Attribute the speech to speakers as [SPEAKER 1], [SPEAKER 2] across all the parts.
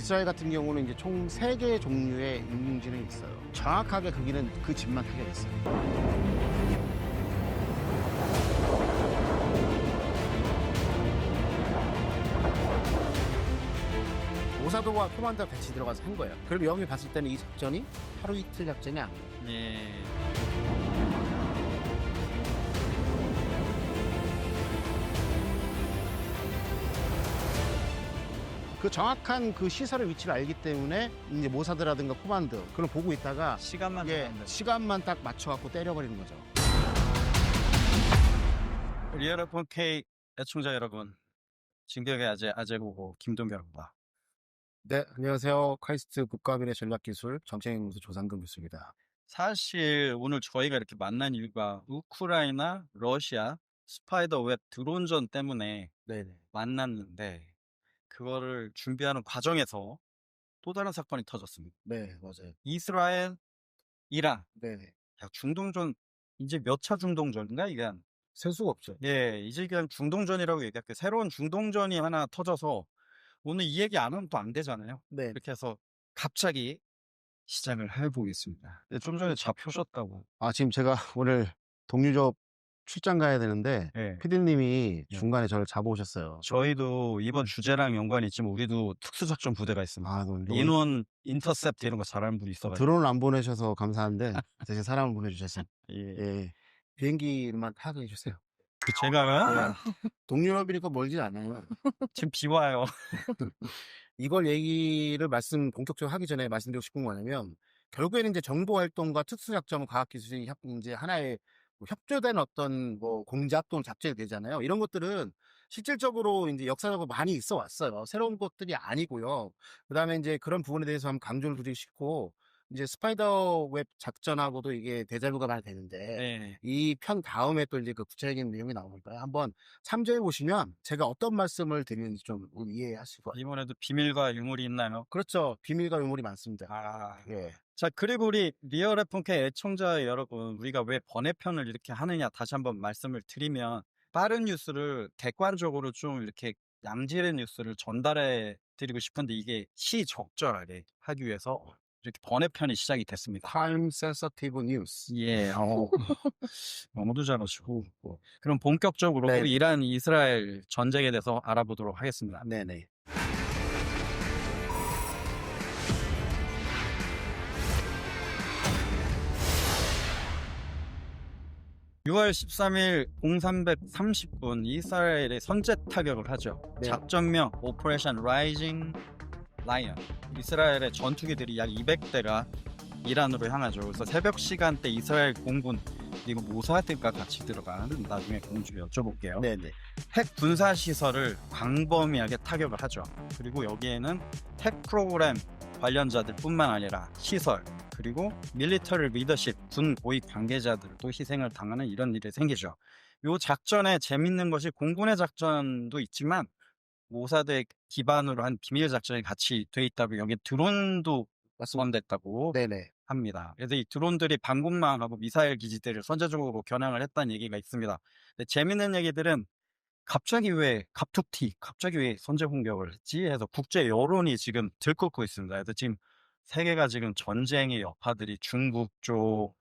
[SPEAKER 1] 이스라엘 같은 경우는 이제 총 3개 종류의 인공지능이 있어요. 정확하게 거기는 그 집만 타격했어요. 모사드와 코만도가 같이 들어가서 한 거예요. 그럼 여기 봤을 때는 이 작전이 하루 이틀 작전이 아니에요.
[SPEAKER 2] 예.
[SPEAKER 1] 그 정확한 그 시설의 위치를 알기 때문에 이제 모사드라든가 코만도 그걸 보고 있다가
[SPEAKER 2] 시간만
[SPEAKER 1] 이게
[SPEAKER 2] 정하면 되죠.
[SPEAKER 1] 시간만 딱 맞춰갖고 때려버리는 거죠.
[SPEAKER 2] 리얼 F1K 애청자 여러분, 진격의 아재고고 김동경입니다.
[SPEAKER 1] 네, 안녕하세요. 카이스트 국가미래 전략기술 정책연구소 조상근 교수입니다.
[SPEAKER 2] 사실 오늘 저희가 이렇게 만난 이유가 우크라이나, 러시아 스파이더 웹 드론전 때문에
[SPEAKER 1] 네네.
[SPEAKER 2] 만났는데, 그거를 준비하는 과정에서 또 다른 사건이 터졌습니다.
[SPEAKER 1] 네, 맞아요.
[SPEAKER 2] 이스라엘, 이란.
[SPEAKER 1] 네네.
[SPEAKER 2] 야, 중동전 이제 몇 차 중동전인가 이게?
[SPEAKER 1] 셀 수가 없죠.
[SPEAKER 2] 예, 이제 그냥 중동전이라고 얘기할게요. 새로운 중동전이 하나 터져서 오늘 이 얘기 안 하면 또 안 되잖아요.
[SPEAKER 1] 네.
[SPEAKER 2] 이렇게 해서 갑자기 시작을 해보겠습니다. 네, 좀 전에 잡히셨다고.
[SPEAKER 1] 지금 제가 오늘 동유럽 출장 가야 되는데
[SPEAKER 2] 예.
[SPEAKER 1] 피디님이
[SPEAKER 2] 예.
[SPEAKER 1] 중간에 저를 잡아오셨어요.
[SPEAKER 2] 저희도 이번 주제랑 연관이 있지만 우리도 특수작전 부대가 있습니다.
[SPEAKER 1] 너무
[SPEAKER 2] 인원 인터셉트 이런 거 잘하는 분이 있어가지고.
[SPEAKER 1] 드론을 안 보내셔서 감사한데 대신 사람을 보내주셔서
[SPEAKER 2] 예.
[SPEAKER 1] 예, 비행기만 타게 해주세요.
[SPEAKER 2] 제가요?
[SPEAKER 1] 동유럽이니까 멀지 않아요.
[SPEAKER 2] 지금 비 와요.
[SPEAKER 1] 이걸 얘기를 본격적으로 하기 전에 말씀드리고 싶은 거 뭐냐면 결국에는 이제 정보활동과 특수작전 과학기술이 이제 하나의 뭐 협조된 어떤 뭐 공작 또는 작전이 되잖아요. 이런 것들은 실질적으로 이제 역사적으로 많이 있어 왔어요. 새로운 것들이 아니고요. 그다음에 이제 그런 부분에 대해서 한번 강조를 드리고 싶고 이제 스파이더 웹 작전하고도 이게 대자뷰가 많이 되는데
[SPEAKER 2] 네.
[SPEAKER 1] 이 편 다음에 또 이제 그 구체적인 내용이 나오니까요. 한번 참조해 보시면 제가 어떤 말씀을 드리는지 좀 이해하실 거예요.
[SPEAKER 2] 이번에도 비밀과 유물이 있나요?
[SPEAKER 1] 그렇죠. 비밀과 유물이 많습니다.
[SPEAKER 2] 아.
[SPEAKER 1] 예.
[SPEAKER 2] 자, 그리고 우리 리얼 F1K 애청자 여러분, 우리가 왜 번외편을 이렇게 하느냐 다시 한번 말씀을 드리면, 빠른 뉴스를 객관적으로 좀 이렇게 양질의 뉴스를 전달해 드리고 싶은데 이게 시적절하게 하기 위해서 이렇게 번외편이 시작이 됐습니다.
[SPEAKER 1] Time sensitive news.
[SPEAKER 2] 예, 너무도 잘하시고. 그럼 본격적으로
[SPEAKER 1] 네.
[SPEAKER 2] 이란 이스라엘 전쟁에 대해서 알아보도록 하겠습니다.
[SPEAKER 1] 네네.
[SPEAKER 2] 6월 13일 0330분 이스라엘에 선제 타격을 하죠.
[SPEAKER 1] 네.
[SPEAKER 2] 작전명 오퍼레이션 라이징 라이언. 이스라엘의 전투기들이 약 200대가 이란으로 향하죠. 그래서 새벽 시간대 이스라엘 공군 그리고 모사드가 같이 들어간, 나중에 공주 여쭤볼게요.
[SPEAKER 1] 네네.
[SPEAKER 2] 핵 군사 시설을 광범위하게 타격을 하죠. 그리고 여기에는 핵 프로그램 관련자들 뿐만 아니라 시설, 그리고 밀리터리 리더십, 군 고위 관계자들도 희생을 당하는 이런 일이 생기죠. 이 작전에 재밌는 것이 공군의 작전도 있지만 모사드의 기반으로 한 비밀 작전이 같이 돼 있다고, 여기 드론도 포함됐다고
[SPEAKER 1] 네네.
[SPEAKER 2] 합니다. 그래서 이 드론들이 방공망하고 미사일 기지들을 선제적으로 겨냥을 했다는 얘기가 있습니다. 근데 재밌는 얘기들은 갑자기 왜 선제 공격을 했지 해서 국제 여론이 지금 들끓고 있습니다. 그래서 지금 세계가 지금 전쟁의 여파들이 중국 쪽,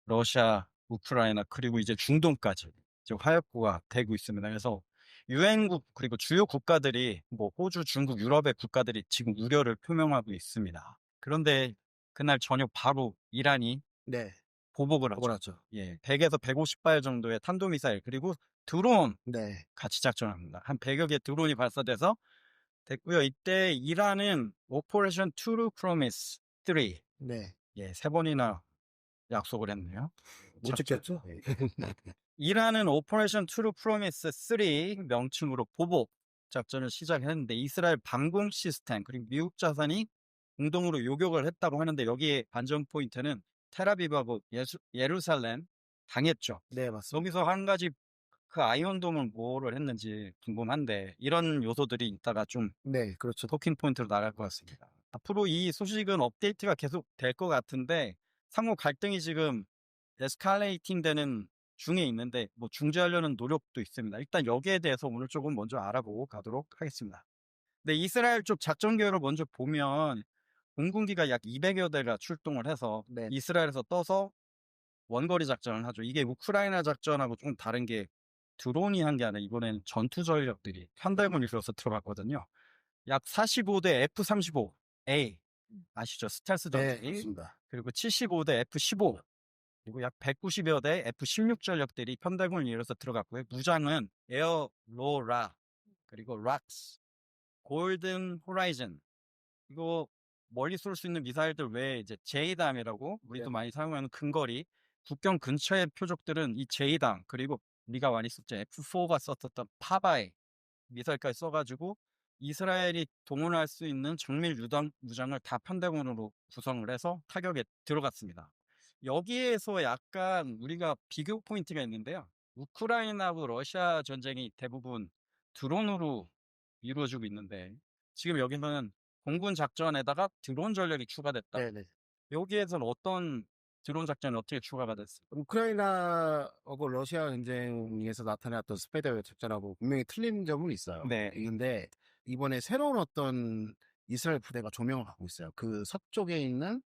[SPEAKER 2] 러시아, 우크라이나, 그리고 이제 중동까지 지금 화약고가 되고 있습니다. 그래서 유엔국 그리고 주요 국가들이 뭐 호주, 중국, 유럽의 국가들이 지금 우려를 표명하고 있습니다. 그런데 그날 저녁 바로 이란이
[SPEAKER 1] 네.
[SPEAKER 2] 보복을 하죠. 예, 100에서 150발 정도의 탄도미사일 그리고 드론
[SPEAKER 1] 네.
[SPEAKER 2] 같이 작전합니다. 한 100여 개 드론이 발사돼서 됐고요. 이때 이란은 오퍼레이션 투루 프로미스 3,
[SPEAKER 1] 네.
[SPEAKER 2] 예, 3번이나 약속을 했네요.
[SPEAKER 1] 못 찍혔죠?
[SPEAKER 2] 이란은 오퍼레이션 투루 프로미스 3 명칭으로 보복 작전을 시작했는데 이스라엘 방공 시스템 그리고 미국 자산이 공동으로 요격을 했다고 하는데, 여기에 반전 포인트는 텔아비브하고 예루살렘 당했죠.
[SPEAKER 1] 네, 맞습니다.
[SPEAKER 2] 여기서 한 가지 그 아이언돔은 뭐를 했는지 궁금한데, 이런 요소들이 있다가 좀
[SPEAKER 1] 네, 그렇죠.
[SPEAKER 2] 토킹 포인트로 나갈 것 같습니다. 앞으로 이 소식은 업데이트가 계속 될 것 같은데, 상호 갈등이 지금 에스컬레이팅 되는 중에 있는데 뭐 중재하려는 노력도 있습니다. 일단 여기에 대해서 오늘 조금 먼저 알아보고 가도록 하겠습니다. 네, 이스라엘 쪽 작전 계획을 먼저 보면 공군기가 약 200여 대가 출동을 해서
[SPEAKER 1] 네.
[SPEAKER 2] 이스라엘에서 떠서 원거리 작전을 하죠. 이게 우크라이나 작전하고 좀 다른 게 드론이 한 게 아니라 이번엔 전투 전력들이 편대군이 들어서 들어갔거든요. 약 45대 F-35A 아시죠? 스텔스
[SPEAKER 1] 네,
[SPEAKER 2] 전투기.
[SPEAKER 1] 그렇습니다.
[SPEAKER 2] 그리고 75대 F-15 그리고 약 190여 대 F-16 전력들이 편대군을 이뤄서 들어갔고요. 무장은 에어 로라 그리고 락스, 골든 호라이즌 이거 멀리 쏠 수 있는 미사일들 외에 이제 제이담이라고 우리도
[SPEAKER 1] 네.
[SPEAKER 2] 많이 사용하는 근거리 국경 근처의 표적들은 이 제이담 그리고 우리가 많이 썼죠. F4가 썼었던 파바이 미사일까지 써가지고 이스라엘이 동원할 수 있는 정밀 무장을 다 편대군으로 구성을 해서 타격에 들어갔습니다. 여기에서 약간 우리가 비교 포인트가 있는데요. 우크라이나하고 러시아 전쟁이 대부분 드론으로 이루어지고 있는데 지금 여기는 공군 작전에다가 드론 전력이 추가됐다.
[SPEAKER 1] 네네.
[SPEAKER 2] 여기에서는 어떤 드론 작전이 어떻게 추가가 됐어요?
[SPEAKER 1] 우크라이나하고 러시아 전쟁에서 나타났던 스페이더 작전하고 분명히 틀린 점은 있어요.
[SPEAKER 2] 네.
[SPEAKER 1] 있는데 이번에 새로운 어떤 이스라엘 부대가 조명을 하고 있어요. 그 서쪽에 있는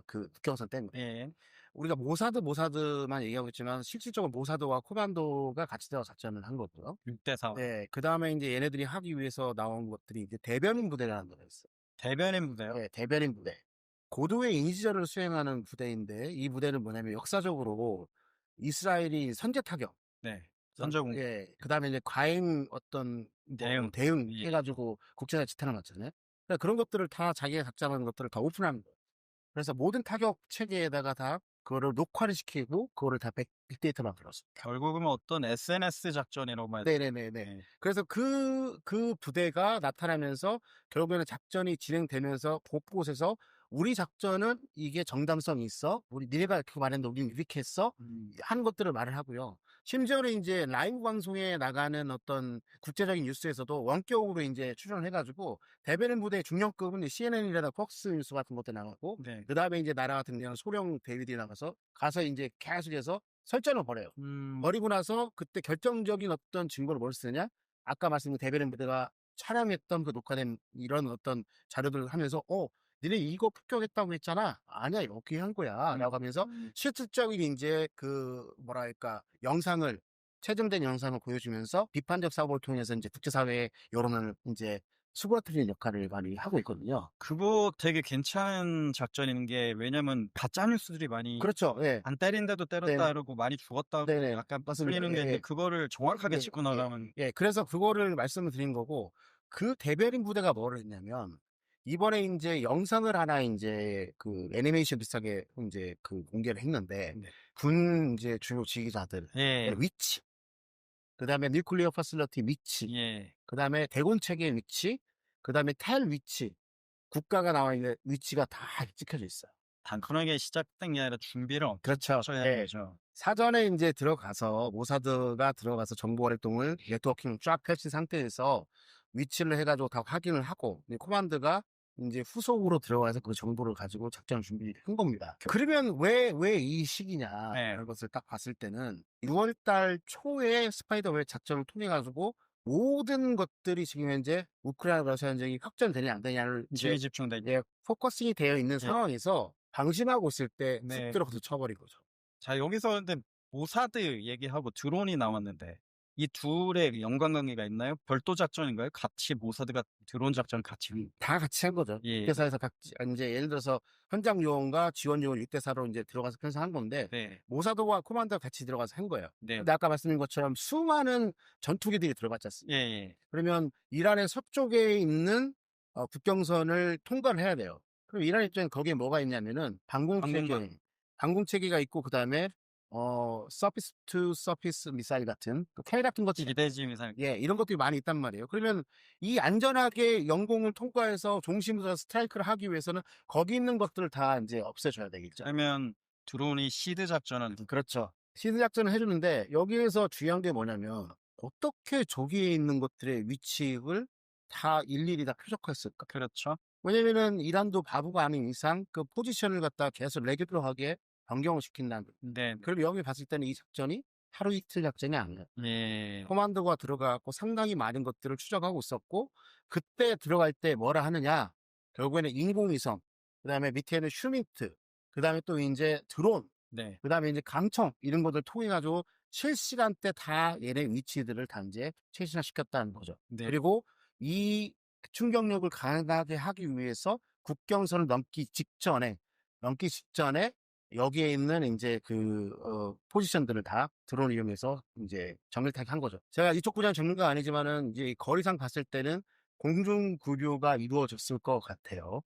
[SPEAKER 1] 그 국경선 때문에.
[SPEAKER 2] 예.
[SPEAKER 1] 우리가 모사드만 얘기하고 있지만 실질적으로 모사드와 코만도가 같이 되어 작전을 한 거고요.
[SPEAKER 2] 6대4
[SPEAKER 1] 네, 그 다음에 이제 얘네들이 하기 위해서 나온 것들이 이제 대변인 부대라는 거가 있어요.
[SPEAKER 2] 대변인 부대요.
[SPEAKER 1] 네, 대변인 부대. 고도의 인지전을 수행하는 부대인데 이 부대는 뭐냐면 역사적으로 이스라엘이 선제 타격,
[SPEAKER 2] 네. 선제공
[SPEAKER 1] 예, 그 다음에 이제 과잉 어떤
[SPEAKER 2] 대응.
[SPEAKER 1] 대응
[SPEAKER 2] 예.
[SPEAKER 1] 해가지고 국제사회 지탄을 받잖아요. 그러니까 그런 것들을 다 자기가 작정하는 것들을 다 오픈하는 거예요. 그래서 모든 타격 체계에다가 다 그거를 녹화를 시키고 그거를 다 빅데이터 만들었어.
[SPEAKER 2] 결국은 어떤 SNS 작전이라고 말해야
[SPEAKER 1] 네네네네.
[SPEAKER 2] 네.
[SPEAKER 1] 그래서 그 부대가 나타나면서 결국에는 작전이 진행되면서 곳곳에서 우리 작전은 이게 정당성이 있어. 니네가 그거 말했는데 우리는 이렇게 했어. 하는 것들을 말을 하고요. 심지어는 이제 라이브 방송에 나가는 어떤 국제적인 뉴스에서도 원격으로 이제 출연을 해가지고 대변인 부대의 중량급은 CNN이라든가 폭스 뉴스 같은 것도 나가고
[SPEAKER 2] 네.
[SPEAKER 1] 그 다음에 이제 나라 같은 경우는 소령 대위들이 가서 이제 계속해서 설전을 벌여요. 버리고 나서 그때 결정적인 어떤 증거를 뭘 쓰느냐? 아까 말씀드린 대변인 부대가 촬영했던 그 녹화된 이런 어떤 자료들을 하면서 니네 이거 폭격했다고 했잖아. 아니야, 이렇게 한 거야. 라고 하면서 실질적인 이제 그 뭐랄까 영상을 최종된 영상을 보여주면서 비판적 사고를 통해서 이제 국제사회의 여론을 이제 수그러뜨리는 역할을 많이 하고 있거든요.
[SPEAKER 2] 그거 되게 괜찮은 작전인 게 왜냐면 가짜 뉴스들이 많이
[SPEAKER 1] 그렇죠. 예.
[SPEAKER 2] 안 때린데도 때렸다
[SPEAKER 1] 네네.
[SPEAKER 2] 그러고 많이 죽었다고
[SPEAKER 1] 네네.
[SPEAKER 2] 약간
[SPEAKER 1] 맞습니다.
[SPEAKER 2] 풀리는 게
[SPEAKER 1] 예,
[SPEAKER 2] 있는데
[SPEAKER 1] 예.
[SPEAKER 2] 그거를 정확하게
[SPEAKER 1] 예,
[SPEAKER 2] 짚고 나가면
[SPEAKER 1] 예, 그래서 그거를 말씀을 드린 거고, 그 대변인 부대가 뭐를 했냐면, 이번에 이제 영상을 하나 이제 그 애니메이션 비슷하게 이제 그 공개를 했는데,
[SPEAKER 2] 네.
[SPEAKER 1] 군 이제 주요 지휘자들,
[SPEAKER 2] 예.
[SPEAKER 1] 위치, 그 다음에 뉴클리어 파실리티 위치,
[SPEAKER 2] 예.
[SPEAKER 1] 그 다음에 대군 체계 위치, 그 다음에 텔 위치, 국가가 나와 있는 위치가 다 찍혀져 있어요.
[SPEAKER 2] 단순하게 시작된 게 아니라 준비를 엄청
[SPEAKER 1] 그렇죠.
[SPEAKER 2] 하셔야
[SPEAKER 1] 예.
[SPEAKER 2] 되죠.
[SPEAKER 1] 사전에 이제 들어가서 모사드가 들어가서 정보 활동을 네트워킹을 쫙 펼친 상태에서 위치를 해가지고 다 확인을 하고 코만드가 이제 후속으로 들어가서 그 정보를 가지고 작전 준비를 한 겁니다. 그러면 왜 이 시기냐
[SPEAKER 2] 네.
[SPEAKER 1] 이런 것을 딱 봤을 때는 6월달 초에 스파이더웨이 작전을 통해 가지고 모든 것들이 지금 현재 우크라이나 러시아 전쟁이 확전되냐 안 되냐를 이제
[SPEAKER 2] 지휘 집중돼.
[SPEAKER 1] 포커싱이 되어 있는
[SPEAKER 2] 예.
[SPEAKER 1] 상황에서 방심하고 있을 때
[SPEAKER 2] 네.
[SPEAKER 1] 쑥 들어가서 쳐버린 거죠.
[SPEAKER 2] 자, 여기서 근데 모사드 얘기하고 드론이 나왔는데 이 둘의 연관관계가 있나요? 별도 작전인가요? 같이 모사드가 드론 작전 같이.
[SPEAKER 1] 다 같이 한 거죠.
[SPEAKER 2] 예.
[SPEAKER 1] 6대4에서 이제 예를 들어서 현장 요원과 지원 요원 6대4로 이제 들어가서 편성한 건데,
[SPEAKER 2] 네.
[SPEAKER 1] 모사드와 코만도가 같이 들어가서 한 거예요.
[SPEAKER 2] 네.
[SPEAKER 1] 근데 아까 말씀드린 것처럼 수많은 전투기들이 들어갔지 않습니까?
[SPEAKER 2] 예, 예.
[SPEAKER 1] 그러면 이란의 서쪽에 있는 국경선을 통과를 해야 돼요. 그럼 이란 입장에 거기에 뭐가 있냐면은 방공체계가 있고 그 다음에 서피스 투 서피스 미사일 같은 그 K 같은 것들이
[SPEAKER 2] 기대지 미사일.
[SPEAKER 1] 예, 이런 것들이 많이 있단 말이에요. 그러면 이 안전하게 영공을 통과해서 중심으로 스트라이크를 하기 위해서는 거기 있는 것들을 다 이제 없애줘야 되겠죠.
[SPEAKER 2] 그러면 드론이 시드 작전은
[SPEAKER 1] 그렇죠. 시드 작전을 해주는데 여기에서 중요한 게 뭐냐면 어떻게 저기에 있는 것들의 위치를 다 일일이 다 표적화했을까?
[SPEAKER 2] 그렇죠.
[SPEAKER 1] 왜냐면은 이란도 바보가 아닌 이상 그 포지션을 갖다 계속 레귤러하게 변경을 시킨다는.
[SPEAKER 2] 네.
[SPEAKER 1] 그럼 여기 봤을 때는 이 작전이 하루 이틀 작전이 아니에요.
[SPEAKER 2] 예.
[SPEAKER 1] 커만도가 들어가 갖고 상당히 많은 것들을 추적하고 있었고, 그때 들어갈 때 뭐라 하느냐, 결국에는 인공위성, 그다음에 밑에는 슈미트, 그다음에 또 인제 드론,
[SPEAKER 2] 네.
[SPEAKER 1] 그다음에 인제 강청 이런 것들을 통해 가지고 실시간대 다 얘네 위치들을 다 인제 최신화시켰다는 거죠.
[SPEAKER 2] 네.
[SPEAKER 1] 그리고 이 충격력을 강하게 하기 위해서 국경선을 넘기 직전에 여기에 있는 인제 포지션들을 다 드론을 이용해서 인제 정밀타격한 거죠. 제가 이쪽 분야는 전문가가 아니지만은 이제 거리상 봤을 때는 공중 급유가 이루어졌을 것 같아요.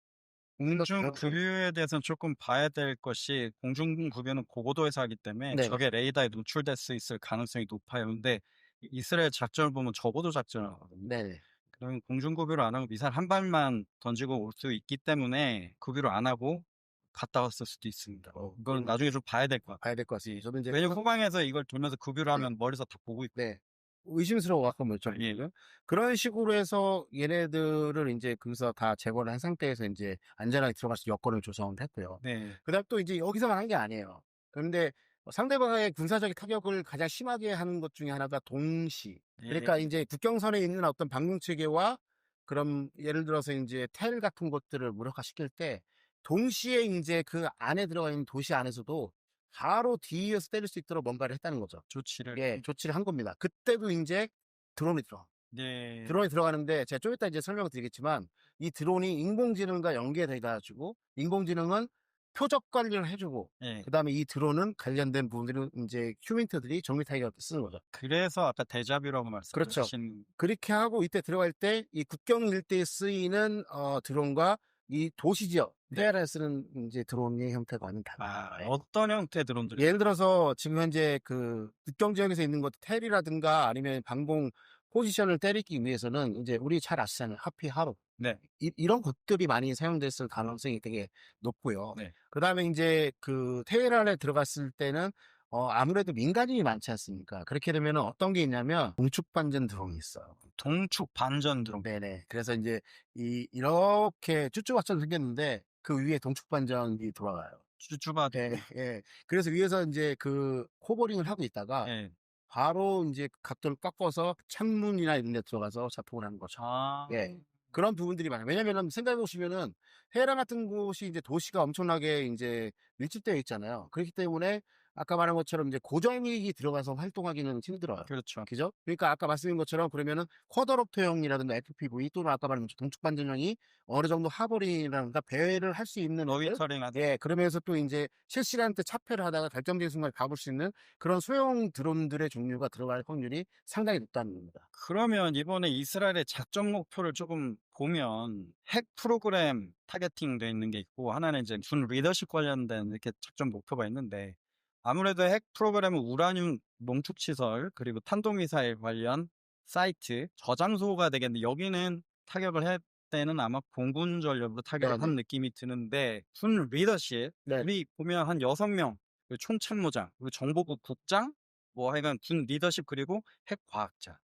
[SPEAKER 1] 국민도
[SPEAKER 2] 공중
[SPEAKER 1] 그렇게.
[SPEAKER 2] 급유에 대해서는 조금 봐야 될 것이 공중 급유는 고고도에서 하기 때문에
[SPEAKER 1] 네네.
[SPEAKER 2] 적의 레이더에 노출될 수 있을 가능성이 높아요. 근데 이스라엘 작전을 보면 저고도 작전을 하거든요.
[SPEAKER 1] 네네.
[SPEAKER 2] 그러면 공중 급유를 안 하고 미사일 한 발만 던지고 올 수 있기 때문에 급유를 안 하고 갔다 왔을 수도 있습니다. 이건
[SPEAKER 1] 그건
[SPEAKER 2] 나중에 좀 봐야 될 것 같아요.
[SPEAKER 1] 봐야 될 것 같습니다. 저도 인제
[SPEAKER 2] 왜냐면 후방에서 이걸 돌면서 급유를 하면 멀리서 다 보고 있고.
[SPEAKER 1] 네. 의심스러워 갖고 몇 점.
[SPEAKER 2] 예.
[SPEAKER 1] 그런 식으로 해서 얘네들을 인제 거기서 다 제거를 한 상태에서 인제 안전하게 들어갈 수 있는 여건을 조성을 했고요.
[SPEAKER 2] 네.
[SPEAKER 1] 그다음에 또 이제 여기서만 한 게 아니에요. 그런데 상대방의 군사적 타격을 가장 심하게 하는 것 중에 하나가 동시.
[SPEAKER 2] 예.
[SPEAKER 1] 그러니까 인제 국경선에 있는 어떤 방공 체계와, 그럼 예를 들어서 인제 텔 같은 것들을 무력화시킬 때 동시에 인제 그 안에 들어가 있는 도시 안에서도 바로 뒤에서 때릴 수 있도록 뭔가를 했다는 거죠.
[SPEAKER 2] 조치를.
[SPEAKER 1] 예. 조치를 한 겁니다. 그때도 인제 드론이 들어가.
[SPEAKER 2] 네.
[SPEAKER 1] 드론이 들어가는데 제가 좀 이따 이제 설명을 드리겠지만, 이 드론이 인공지능과 연계돼 가지고 인공지능은 표적 관리를 해 주고,
[SPEAKER 2] 예.
[SPEAKER 1] 그다음에 이 드론은 관련된 부분들은 인제 휴민트들이 정밀 타격할 때 쓰는 거죠.
[SPEAKER 2] 그래서 아까 데자뷰라고
[SPEAKER 1] 그렇죠.
[SPEAKER 2] 말씀하신.
[SPEAKER 1] 그렇게 하고 이때 들어갈 때 이 국경 일대에 쓰이는 드론과 이 도시 지역
[SPEAKER 2] 네.
[SPEAKER 1] 테헤란에 쓰는 인제 드론의 형태가 완전
[SPEAKER 2] 아,
[SPEAKER 1] 달라요.
[SPEAKER 2] 어떤 형태의 드론들이.
[SPEAKER 1] 예를 들어서 지금 현재 그 국경 지역에서 있는 것 텔이라든가 아니면 방공 포지션을 때리기 위해서는 인제 우리 잘 아시잖아요. 하피, 하로.
[SPEAKER 2] 네.
[SPEAKER 1] 이런 것들이 많이 사용됐을 가능성이 되게 높고요.
[SPEAKER 2] 네.
[SPEAKER 1] 그다음에 인제 그 테헤란에 들어갔을 때는 아무래도 민간인이 많지 않습니까? 그렇게 되면은 어떤 게 있냐면 동축 반전 드론이 있어요.
[SPEAKER 2] 동축 반전 드론.
[SPEAKER 1] 네네. 그래서 인제 이렇게 쭈쭈바처럼 생겼는데 그 위에 동축 반전이 돌아가요.
[SPEAKER 2] 쭈쭈바.
[SPEAKER 1] 예. 예. 그래서 위에서 인제 그 호버링을 하고 있다가
[SPEAKER 2] 예.
[SPEAKER 1] 바로 인제 각도를 꺾어서 창문이나 이런 데 들어가서 자폭을 하는 거죠.
[SPEAKER 2] 아.
[SPEAKER 1] 예. 그런 부분들이 많아요. 왜냐면은 생각해 보시면은 테헤란 같은 곳이 이제 도시가 엄청나게 인제 밀집되어 있잖아요. 그렇기 때문에 아까 말한 것처럼 이제 고정익이 들어가서 활동하기는 힘들어요.
[SPEAKER 2] 그렇죠.
[SPEAKER 1] 그죠? 그러니까 아까 말씀드린 것처럼 그러면은 쿼더롭터형이라든가 FPV 또는 아까 말한 동축 반전형이 어느 정도 하버링이라든가 배회를 할 수 있는 애들,
[SPEAKER 2] 로이터링 하듯.
[SPEAKER 1] 예, 그러면서 또 인제 실시간 때 차폐를 하다가 결정적인 순간에 가볼 수 있는 그런 소형 드론들의 종류가 들어갈 확률이 상당히 높다는 겁니다.
[SPEAKER 2] 그러면 이번에 이스라엘의 작전 목표를 조금 보면 핵 프로그램 타겟팅 돼 있는 게 있고, 하나는 이제 준 리더십 관련된 이렇게 작전 목표가 있는데, 아무래도 핵 프로그램은 우라늄 농축 시설 그리고 탄도미사일 관련 사이트 저장소가 되겠는데, 여기는 타격을 할 때는 아마 공군 전력으로 타격을 한
[SPEAKER 1] 네네.
[SPEAKER 2] 느낌이 드는데, 준 리더십
[SPEAKER 1] 네.
[SPEAKER 2] 우리 보면 한 6명, 그 총참모장 그리고 정보국 국장, 뭐 하여간 군 리더십 그리고 핵 과학자,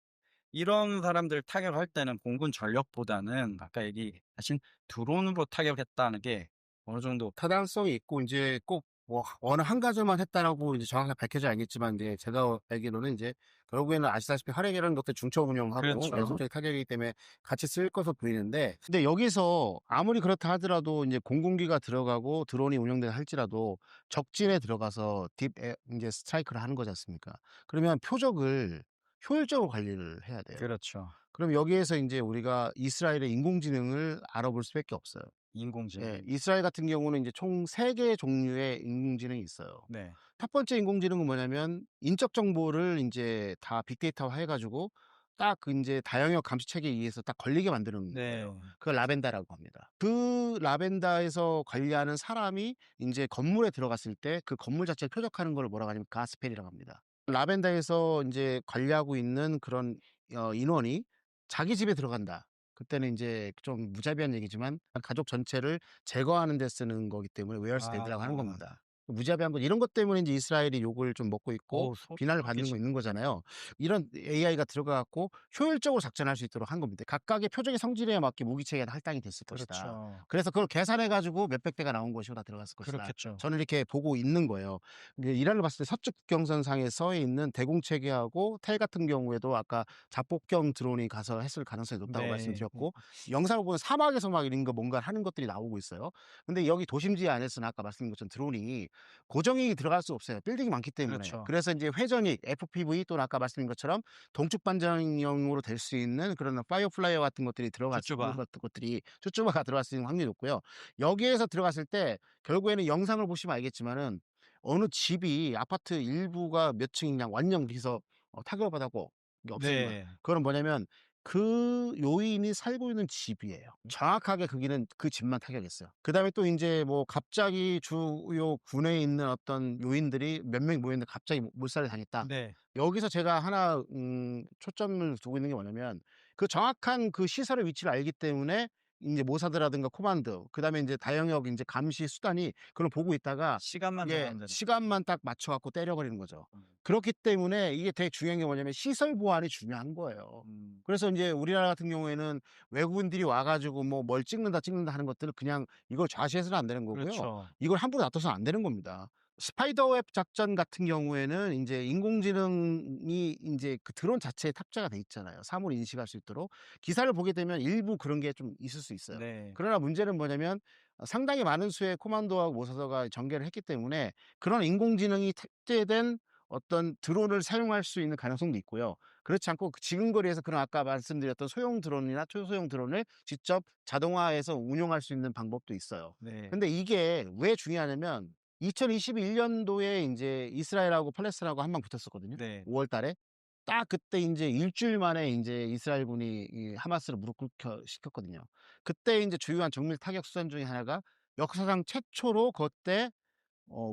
[SPEAKER 2] 이런 사람들 타격할 때는 공군 전력보다는 아까 얘기하신 드론으로 타격했다는 게 어느 정도.
[SPEAKER 1] 타당성이 있고 인제 꼭 뭐 어느 한 가지만 했다라고 이제 정확하게 밝혀져야 알겠지만, 인제 제가 알기로는 인제 결국에는 아시다시피 활약이라는 것도 중첩 운영하고
[SPEAKER 2] 그렇죠.
[SPEAKER 1] 연속적인 타격이기 때문에 같이 쓰일 것으로 보이는데, 근데 여기서 아무리 그렇다 하더라도 인제 공군기가 들어가고 드론이 운영된다 할지라도 적진에 들어가서 인제 스트라이크를 하는 거지 않습니까? 그러면 표적을 효율적으로 관리를 해야 돼요.
[SPEAKER 2] 그렇죠.
[SPEAKER 1] 그럼 여기에서 인제 우리가 이스라엘의 인공지능을 알아볼 수밖에 없어요. 예.
[SPEAKER 2] 인공지능.
[SPEAKER 1] 이스라엘 같은 경우는 이제 총 3 개의 종류의 인공지능이 있어요.
[SPEAKER 2] 네.
[SPEAKER 1] 첫 번째 인공지능은 뭐냐면 인적 정보를 인제 다 빅데이터화 해 가지고 딱 그 인제 다영역 감시 체계에 의해서 딱 걸리게 만드는
[SPEAKER 2] 네.
[SPEAKER 1] 거예요. 그걸 라벤다라고 합니다. 그 라벤다에서 관리하는 사람이 인제 건물에 들어갔을 때 그 건물 자체를 표적하는 걸 뭐라고 하냐면 가스펠이라고 합니다. 라벤다에서 인제 관리하고 있는 그런 인원이 자기 집에 들어간다. 그때는 인제 좀 무자비한 얘기지만 가족 전체를 제거하는 데 쓰는 거기 때문에 웨어스 랜드라고 하는
[SPEAKER 2] 아.
[SPEAKER 1] 겁니다. 무자비한 것 이런 것 때문에 인제 이스라엘이 욕을 좀 먹고 있고
[SPEAKER 2] 어우 소
[SPEAKER 1] 비난을 받는 거
[SPEAKER 2] 섞이지.
[SPEAKER 1] 있는 거잖아요. 이런 AI가 들어가 갖고 효율적으로 작전할 수 있도록 한 겁니다. 각각의 표적의 성질에 맞게 무기 체계가 할당이 됐을 것이다.
[SPEAKER 2] 그렇죠.
[SPEAKER 1] 그래서 그걸 계산해 가지고 몇백 대가 나온 것이고 다 들어갔을 것이다.
[SPEAKER 2] 그렇겠죠.
[SPEAKER 1] 저는 이렇게 보고 있는 거예요. 이게 이란을 봤을 때 서쪽 국경선상에 서 있는 대공 체계하고 텔 같은 경우에도 아까 자폭경 드론이 가서 했을 가능성이 높다고
[SPEAKER 2] 네.
[SPEAKER 1] 말씀드렸고 영상을 보면 사막에서 막 이런 거 뭔가 하는 것들이 나오고 있어요. 근데 여기 도심지 안에서는 아까 말씀드린 것처럼 드론이 고정이 들어갈 수 없어요. 빌딩이 많기 때문에.
[SPEAKER 2] 그렇죠.
[SPEAKER 1] 그래서 인제 회전이 FPV 또는 아까 말씀드린 것처럼 동축 반전용으로 될 수 있는 그런 파이어플라이어 같은 것들이 들어갈 수 그런
[SPEAKER 2] 쭈쭈바.
[SPEAKER 1] 것들이 쭈쭈바가 들어갈 수 있는 확률이 높고요. 여기에서 들어갔을 때 결국에는 영상을 보시면 알겠지만은 어느 집이 아파트 일부가 몇 층이냐 완전 거기서 타격을 받았고 이게 없어진 거예요.
[SPEAKER 2] 네.
[SPEAKER 1] 그건 뭐냐면 그 요인이 살고 있는 집이에요. 정확하게 거기는 그 집만 타격했어요. 그다음에 또 인제 뭐 갑자기 주요 군에 있는 어떤 요인들이 몇 명이 모였는데 갑자기 몰살을 당했다.
[SPEAKER 2] 네.
[SPEAKER 1] 여기서 제가 하나 초점을 두고 있는 게 뭐냐면 그 정확한 그 시설의 위치를 알기 때문에 인제 모사드라든가 코만도 그다음에 인제 다영역 인제 감시 수단이 그걸 보고 있다가
[SPEAKER 2] 시간만
[SPEAKER 1] 예
[SPEAKER 2] 정하면 되는.
[SPEAKER 1] 시간만 딱 맞춰 갖고 때려 버리는 거죠.
[SPEAKER 2] 음.
[SPEAKER 1] 그렇기 때문에 이게 되게 중요한 게 뭐냐면 시설 보안이 중요한 거예요.
[SPEAKER 2] 음.
[SPEAKER 1] 그래서 인제 우리나라 같은 경우에는 외국인들이 와 가지고 뭐 뭘 찍는다 하는 것들을 그냥 이걸 좌시해서는 안 되는 거고요.
[SPEAKER 2] 그렇죠.
[SPEAKER 1] 이걸 함부로 놔둬서는 안 되는 겁니다. 스파이더웹 작전 같은 경우에는 인제 인공지능이 인제 그 드론 자체에 탑재가 돼 있잖아요, 사물을 인식할 수 있도록. 기사를 보게 되면 일부 그런 게 좀 있을 수 있어요.
[SPEAKER 2] 네.
[SPEAKER 1] 그러나 문제는 뭐냐면 상당히 많은 수의 코만도하고 모사드가 전개를 했기 때문에 그런 인공지능이 탑재된 어떤 드론을 사용할 수 있는 가능성도 있고요. 그렇지 않고 그 지근거리에서 그런 아까 말씀드렸던 소형 드론이나 초소형 드론을 직접 자동화해서 운용할 수 있는 방법도 있어요.
[SPEAKER 2] 네.
[SPEAKER 1] 근데 이게 왜 중요하냐면 2021 년도에 인제 이스라엘하고 팔레스타인하고 한방 붙었었거든요.
[SPEAKER 2] 네.
[SPEAKER 1] 5월 달에. 딱 그때 인제 일 주일 만에 인제 이스라엘군이 이 하마스를 무릎 꿇게 시켰거든요. 그때 인제 주요한 정밀 타격 수단 중에 하나가 역사상 최초로 그때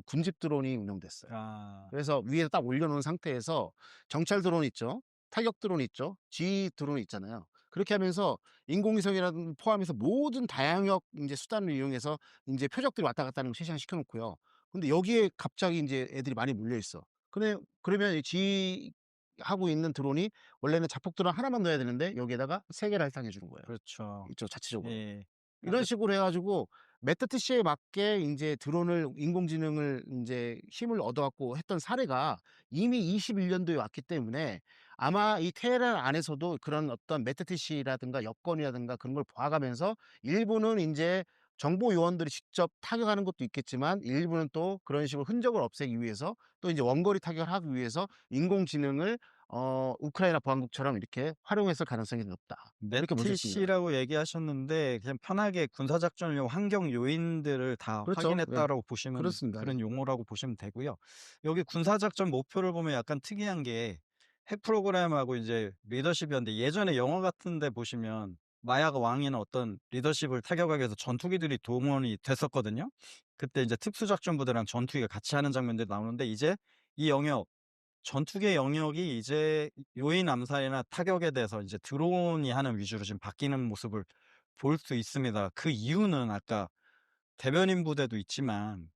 [SPEAKER 1] 군집 드론이 운용됐어요.
[SPEAKER 2] 아.
[SPEAKER 1] 그래서 위에 딱 올려 놓은 상태에서 정찰 드론 있죠. 타격 드론 있죠. 지휘 드론 있잖아요. 그렇게 하면서 인공위성이라든 포함해서 모든 다양역 인제 수단을 이용해서 인제 표적들이 왔다 갔다 하는 걸 세시간 시켜 놓고요. 근데 여기에 갑자기 인제 애들이 많이 몰려 있어. 그러면 이 지휘하고 있는 드론이 원래는 자폭 드론 하나만 넣어야 되는데 여기에다가 3 개를 할당해 주는 거예요,
[SPEAKER 2] 그렇죠.
[SPEAKER 1] 이쪽 자체적으로.
[SPEAKER 2] 예. 아
[SPEAKER 1] 이런
[SPEAKER 2] 근데
[SPEAKER 1] 식으로 해 가지고 메타트시에 맞게 인제 드론을 인공지능을 인제 힘을 얻어 갖고 했던 사례가 이미 21 년도에 왔기 때문에 아마 이 테헤란 안에서도 그런 어떤 메타트시라든가 여건이라든가 그런 걸 봐 가면서 일부는 인제 정보 요원들이 직접 타격하는 것도 있겠지만 일부는 또 그런 식으로 흔적을 없애기 위해서 또 인제 원거리 타격을 하기 위해서 인공지능을 우크라이나 보안국처럼 이렇게 활용했을 가능성이 높다. 이렇게 볼 수 있습니다.
[SPEAKER 2] 메티시라고 얘기하셨는데 그냥 편하게 군사작전용 환경 요인들을 다
[SPEAKER 1] 그렇죠. 예.
[SPEAKER 2] 확인했다라고 보시면
[SPEAKER 1] 그렇습니다. 예.
[SPEAKER 2] 그런 용어라고 보시면 되고요. 여기 군사작전 목표를 보면 약간 특이한 게 핵 프로그램하고 이제 리더십이었는데 예전에 영화 같은 데 보시면 마야가 왕이나 어떤 리더십을 타격하기 위해서 전투기들이 동원이 됐었거든요. 그때 이제 특수작전부대랑 전투기가 같이 하는 장면들이 나오는데 이제 이 영역 전투기의 영역이 이제 요인 암살이나 타격에 대해서 이제 드론이 하는 위주로 지금 바뀌는 모습을 볼 수 있습니다. 그 이유는 아까 대변인 부대도 있지만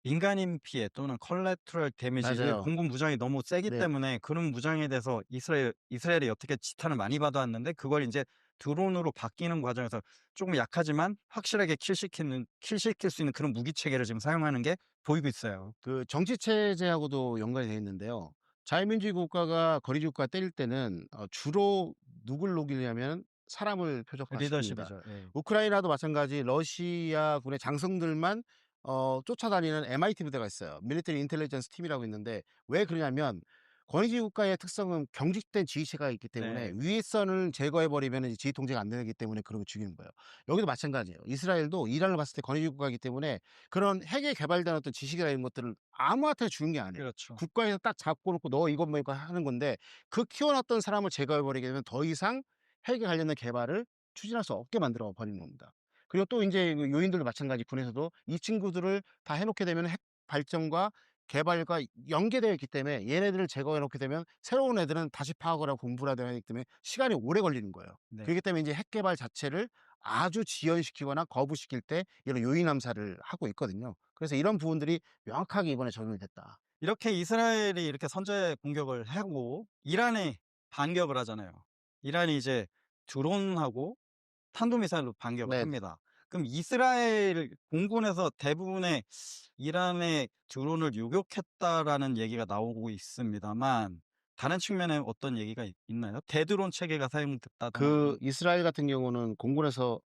[SPEAKER 2] 민간인 피해 또는 collateral damage를
[SPEAKER 1] 맞아요.
[SPEAKER 2] 공군 무장이 너무 세기
[SPEAKER 1] 네.
[SPEAKER 2] 때문에 그런 무장에 대해서 이스라엘이 여태까지 지탄을 많이 받아왔는데 그걸 인제 드론으로 바뀌는 과정에서 쪼금 약하지만 확실하게 킬시킬 수 있는 그런 무기 체계를 지금 사용하는 게 보이고 있어요.
[SPEAKER 1] 그 정치 체제하고도 연관이 되어 있는데요. 자유민주주의 국가가 거리주의 국가 때릴 때는 주로 누굴 녹이냐면 사람을 표적화시킵니다.
[SPEAKER 2] 리더십이죠. 예.
[SPEAKER 1] 우크라이나도 마찬가지 러시아군의 장성들만 쫓아다니는 MIT 부대가 있어요. 밀리터리 인텔리전스 팀이라고 있는데 왜 그러냐면 권위주의 국가의 특성은 경직된 지휘체가 있기 때문에
[SPEAKER 2] 네.
[SPEAKER 1] 위선을 제거해 버리면은 이제 지휘 통제가 안 되기 때문에 그런 걸 죽이는 거예요. 여기도 마찬가지예요. 이스라엘도 이란을 봤을 때 권위주의 국가이기 때문에 그런 핵에 개발된 어떤 지식이나 이런 것들을 아무한테나 주는 게 아니에요.
[SPEAKER 2] 그렇죠.
[SPEAKER 1] 국가에서 딱 잡고 놓고 너 이것 뭐 이거 하는 건데 그 키워놨던 사람을 제거해 버리게 되면 더 이상 핵에 관련된 개발을 추진할 수 없게 만들어 버리는 겁니다. 그리고 또 인제 그 요인들도 마찬가지 군에서도 이 친구들을 다 해 놓게 되면은 핵 발전과 개발과 연계되어 있기 때문에 얘네들을 제거해 놓게 되면 새로운 애들은 다시 파악을 하고 공부를 해야 되기 때문에 시간이 오래 걸리는 거예요.
[SPEAKER 2] 네.
[SPEAKER 1] 그렇기 때문에 인제 핵 개발 자체를 아주 지연시키거나 거부시킬 때 이런 요인 암살을 하고 있거든요. 그래서 이런 부분들이 명확하게 이번에 적용이 됐다.
[SPEAKER 2] 이렇게 이스라엘이 이렇게 선제 공격을 하고 이란이 반격을 하잖아요. 이란이 이제 드론하고 탄도미사일로 반격을
[SPEAKER 1] 네.
[SPEAKER 2] 합니다. 그럼 이스라엘 공군에서 대부분의 이란의 드론을 요격했다라는 얘기가 나오고 있습니다만 다른 측면에 어떤 얘기가 있나요? 대드론 체계가 사용됐다거나
[SPEAKER 1] 그 이스라엘 같은 경우는 공군에서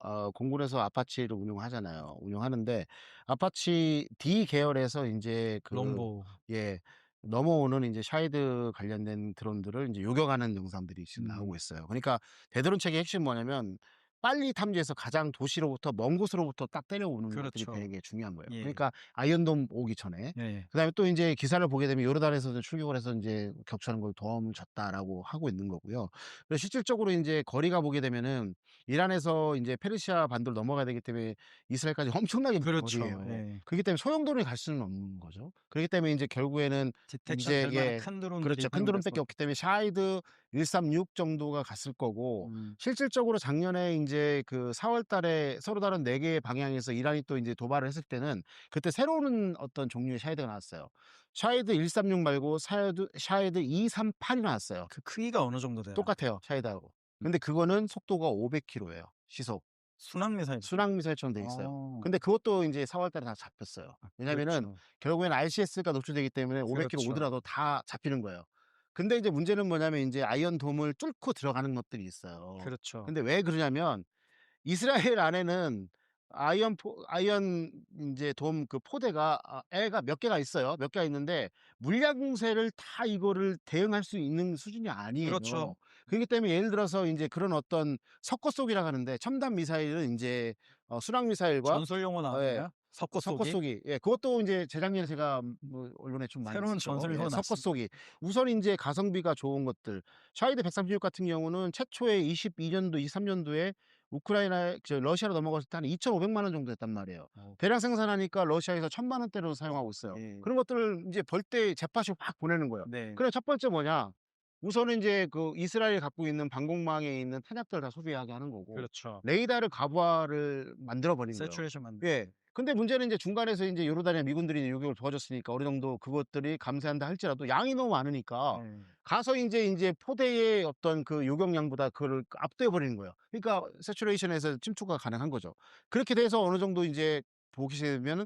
[SPEAKER 1] 아파치를 운용하잖아요. 운용하는데 아파치 D 계열에서 인제
[SPEAKER 2] 럼보.
[SPEAKER 1] 예 넘어오는 인제 샤헤드 관련된 드론들을 인제 요격하는 영상들이 지금 나오고
[SPEAKER 2] 음.
[SPEAKER 1] 있어요. 그러니까 대드론 체계의 핵심이 뭐냐면 빨리 탐지해서 가장 도시로부터 먼 곳으로부터 딱 때려오는 것들이
[SPEAKER 2] 그렇죠.
[SPEAKER 1] 되게 중요한 거예요.
[SPEAKER 2] 예.
[SPEAKER 1] 그러니까 아이언돔 오기 전에.
[SPEAKER 2] 예예.
[SPEAKER 1] 그다음에 또 인제 기사를 보게 되면 요르단에서도 출격을 해서 인제 격추하는 걸 도움을 줬다라고 하고 있는 거고요. 그래서 실질적으로 인제 거리가 보게 되면은 이란에서 인제 페르시아 반도를 넘어가야 되기 때문에 이스라엘까지 엄청나게 먼
[SPEAKER 2] 그렇죠.
[SPEAKER 1] 거리예요.
[SPEAKER 2] 예.
[SPEAKER 1] 그렇기 때문에 소형 드론이 갈 수는 없는 거죠. 그렇기 때문에 인제 결국에는
[SPEAKER 2] 디텍션
[SPEAKER 1] 인제
[SPEAKER 2] 될 만한
[SPEAKER 1] 예
[SPEAKER 2] 큰 드론들이
[SPEAKER 1] 그렇죠. 큰
[SPEAKER 2] 사용돼서
[SPEAKER 1] 드론밖에 없기 때문에 샤히드 136 정도가 갔을 거고
[SPEAKER 2] 음.
[SPEAKER 1] 실질적으로 작년에 인제 그 4월 달에 서로 다른 4 개의 방향에서 이란이 또 인제 도발을 했을 때는 그때 새로운 어떤 종류의 샤헤드가 나왔어요. 샤헤드 136 말고 샤헤드 238이 나왔어요.
[SPEAKER 2] 그 크기가 어느 정도 되나요?
[SPEAKER 1] 똑같아요, 샤헤드하고.
[SPEAKER 2] 음.
[SPEAKER 1] 근데 그거는 속도가 500 킬로예요, 시속.
[SPEAKER 2] 순항 미사일이죠.
[SPEAKER 1] 순항 미사일처럼 돼 있어요.
[SPEAKER 2] 어.
[SPEAKER 1] 근데 그것도 인제 4월 달에 다 잡혔어요.
[SPEAKER 2] 아
[SPEAKER 1] 왜냐면은
[SPEAKER 2] 그렇죠.
[SPEAKER 1] 결국에는 RCS가 노출되기 때문에 500 킬로
[SPEAKER 2] 그렇죠.
[SPEAKER 1] 오더라도 다 잡히는 거예요. 근데 이제 문제는 뭐냐면 인제 아이언돔을 뚫고 들어가는 것들이 있어요.
[SPEAKER 2] 그렇죠.
[SPEAKER 1] 근데 왜 그러냐면 이스라엘 안에는 아이언 인제 돔 그 포대가 애가 몇 개가 있어요. 몇 개가 있는데 물량 공세를 다 이거를 대응할 수 있는 수준이
[SPEAKER 2] 그렇죠.
[SPEAKER 1] 아니에요. 그렇기 때문에 예를 들어서 인제 그런 어떤 석고쏘기라 하는데 첨단 미사일은 인제 순항 미사일과
[SPEAKER 2] 전술 용어
[SPEAKER 1] 예
[SPEAKER 2] 나왔나요? 섞어 쏘기?
[SPEAKER 1] 섞어쏘기. 예 그것도 인제 재작년에 제가 뭐 언론에 좀 많이
[SPEAKER 2] 새로운
[SPEAKER 1] 봤죠.
[SPEAKER 2] 전술
[SPEAKER 1] 예
[SPEAKER 2] 용어 나왔습니다.
[SPEAKER 1] 섞어쏘기. 우선 인제 가성비가 좋은 것들. 샤히드 136 같은 경우는 최초에 22 년도 23 년도에 우크라이나에 러시아로 넘어갔을 때 한 2,500만 원 정도 했단 말이에요.
[SPEAKER 2] 어
[SPEAKER 1] 대량 생산하니까 러시아에서 1,000만 원대로 사용하고 있어요.
[SPEAKER 2] 예.
[SPEAKER 1] 그런 것들을 인제 벌 때 jet팟이 확 보내는 거예요.
[SPEAKER 2] 네.
[SPEAKER 1] 그래 첫 번째 뭐냐? 우선은 인제 그 이스라엘이 갖고 있는 방공망에 있는 탄약들을 다 소비하게 하는 거고
[SPEAKER 2] 그렇죠.
[SPEAKER 1] 레이더를 가부화를 만들어 버린 거예요.
[SPEAKER 2] 세츄레이션 만
[SPEAKER 1] 예. 근데 문제는 인제 중간에서 인제 요르단이나 미군들이 요격을 도와줬으니까 어느 정도 그것들이 감사한다 할지라도 양이 너무 많으니까
[SPEAKER 2] 예.
[SPEAKER 1] 가서 인제 포대의 어떤 그 요격량보다 그거를 압도해 버리는 거예요. 그러니까 세츄레이션에서 침투가 가능한 거죠. 그렇게 돼서 어느 정도 인제 보시게 되면은